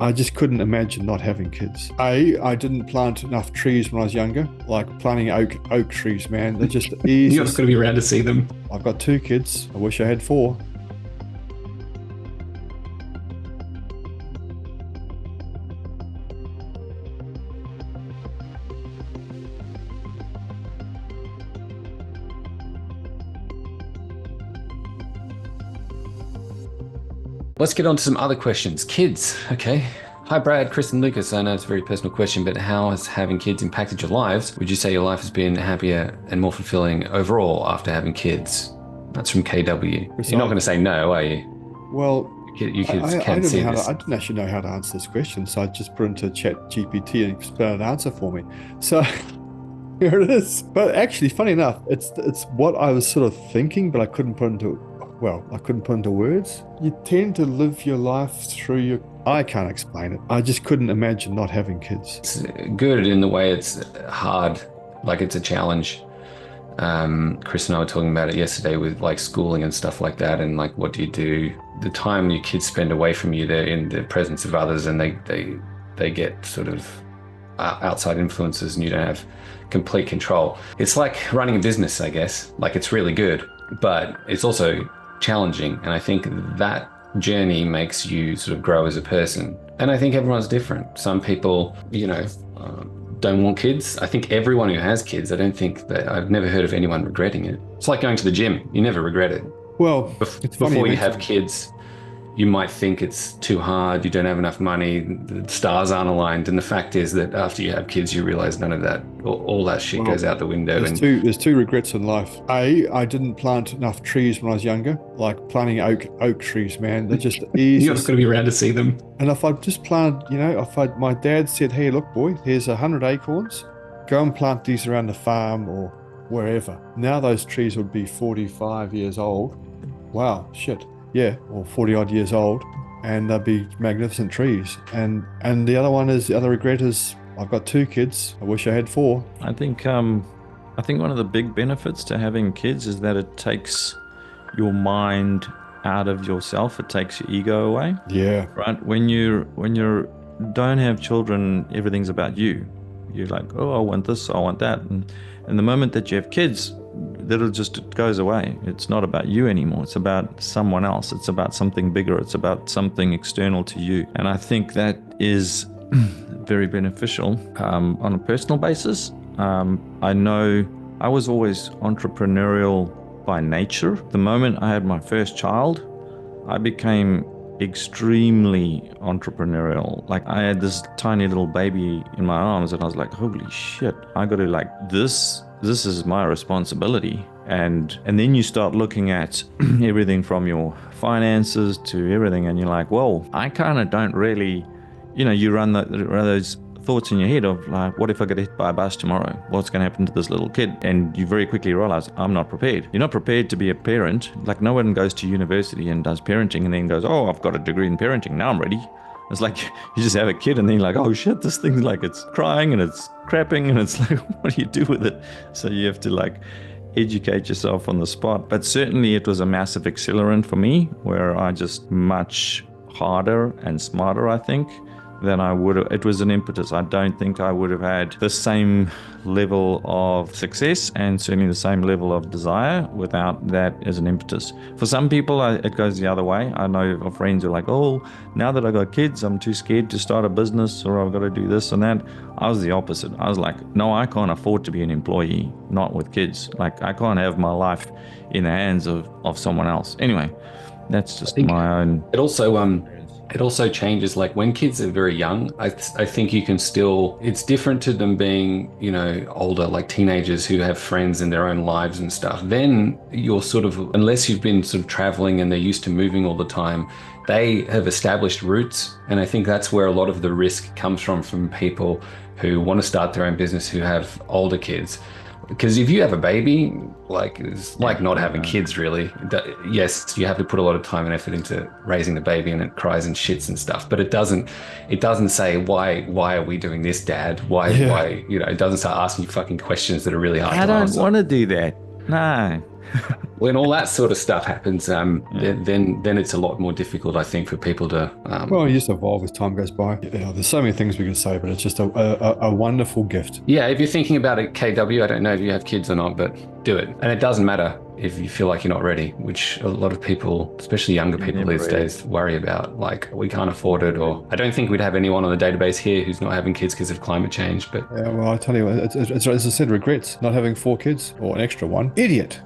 I just couldn't imagine not having kids. I didn't plant enough trees when I was younger, like planting oak trees, man. They're just the You're not easiest. going to be around to see them. I've got 2 kids. I wish I had 4. Let's get on to some other questions. Kids, okay. Hi, Brad, Chris, and Lucas. I know it's a very personal question, but how has having kids impacted your lives? Would you say your life has been happier and more fulfilling overall after having kids? That's from KW. You're not going to say no, are you? Well, You kids I can't don't see know this. I didn't actually know how to answer this question, so I just put into Chat GPT and it an answer for me. So here it is. But actually, funny enough, it's what I was sort of thinking, but I couldn't put into words. You tend to live your life through I can't explain it. I just couldn't imagine not having kids. It's good in the way it's hard, like it's a challenge. Chris and I were talking about it yesterday with like schooling and stuff like that, and like what do you do? The time your kids spend away from you, they're in the presence of others, and they get sort of outside influences, and you don't have complete control. It's like running a business, I guess. Like it's really good, but it's also challenging, and I think that journey makes you sort of grow as a person. And I think everyone's different. Some people, don't want kids. I think everyone who has kids, I've never heard of anyone regretting it. It's like going to the gym. You never regret it. Well, it's funny Before you mention- have kids, you might think it's too hard, you don't have enough money, the stars aren't aligned. And the fact is that after you have kids, you realize none of that, all that shit goes out the window. There's two regrets in life. I didn't plant enough trees when I was younger, like planting oak trees, man. They're just the You're easiest. not going to be around to see them. And if I just planted, my dad said, hey, look, boy, here's 100 acorns. Go and plant these around the farm or wherever. Now those trees would be 45 years old. Wow, shit. Yeah, or 40 odd years old. And they'd be magnificent trees. And the other regret is I've got 2 kids. I wish I had 4. I think one of the big benefits to having kids is that it takes your mind out of yourself. It takes your ego away. Yeah. Right? When you don't have children, everything's about you. You're like, oh, I want this, I want that. And the moment that you have kids, it goes away. It's not about you anymore. It's about someone else. It's about something bigger. It's about something external to you. And I think that is very beneficial on a personal basis. I know I was always entrepreneurial by nature. The moment I had my first child, I became extremely entrepreneurial. Like I had this tiny little baby in my arms and I was like, holy shit, I got to this is my responsibility. And then you start looking at everything from your finances to everything and you're like, well, I kind of don't really, you run those thoughts in your head of like, what if I get hit by a bus tomorrow? What's going to happen to this little kid? And you very quickly realize I'm not prepared. You're not prepared to be a parent. Like no one goes to university and does parenting and then goes, oh, I've got a degree in parenting. Now I'm ready. It's like you just have a kid and then you're like, oh shit, this thing's like it's crying and it's crapping and it's like, what do you do with it? So you have to like educate yourself on the spot. But certainly it was a massive accelerant for me where I just much harder and smarter, I think, than I would have. It was an impetus. I don't think I would have had the same level of success and certainly the same level of desire without that as an impetus. For some people, it goes the other way. I know of friends who are like, oh, now that I got kids, I'm too scared to start a business or I've got to do this and that. I was the opposite. I was like, no, I can't afford to be an employee, not with kids. Like I can't have my life in the hands of someone else. Anyway, that's just my own. It also changes, like when kids are very young, I think you can still, it's different to them being, older, like teenagers who have friends in their own lives and stuff. Then you're sort of, unless you've been sort of traveling and they're used to moving all the time, they have established roots. And I think that's where a lot of the risk comes from people who want to start their own business who have older kids. Because if you have a baby, it's like not having kids really. Yes, you have to put a lot of time and effort into raising the baby and it cries and shits and stuff, but it doesn't say why are we doing this, Dad? Why it doesn't start asking you fucking questions that are really hard to answer. I don't want to do that. No. when all that sort of stuff happens, then it's a lot more difficult, I think, for people to. Well, you just evolve as time goes by. There's so many things we could say, but it's just a wonderful gift. Yeah, if you're thinking about it, KW, I don't know if you have kids or not, but do it. And it doesn't matter if you feel like you're not ready, which a lot of people, especially younger people these days, worry about. Like, we can't afford it, or I don't think we'd have anyone on the database here who's not having kids because of climate change. But yeah, well, I tell you, it's as I said, regrets not having 4 kids or an extra one. Idiot.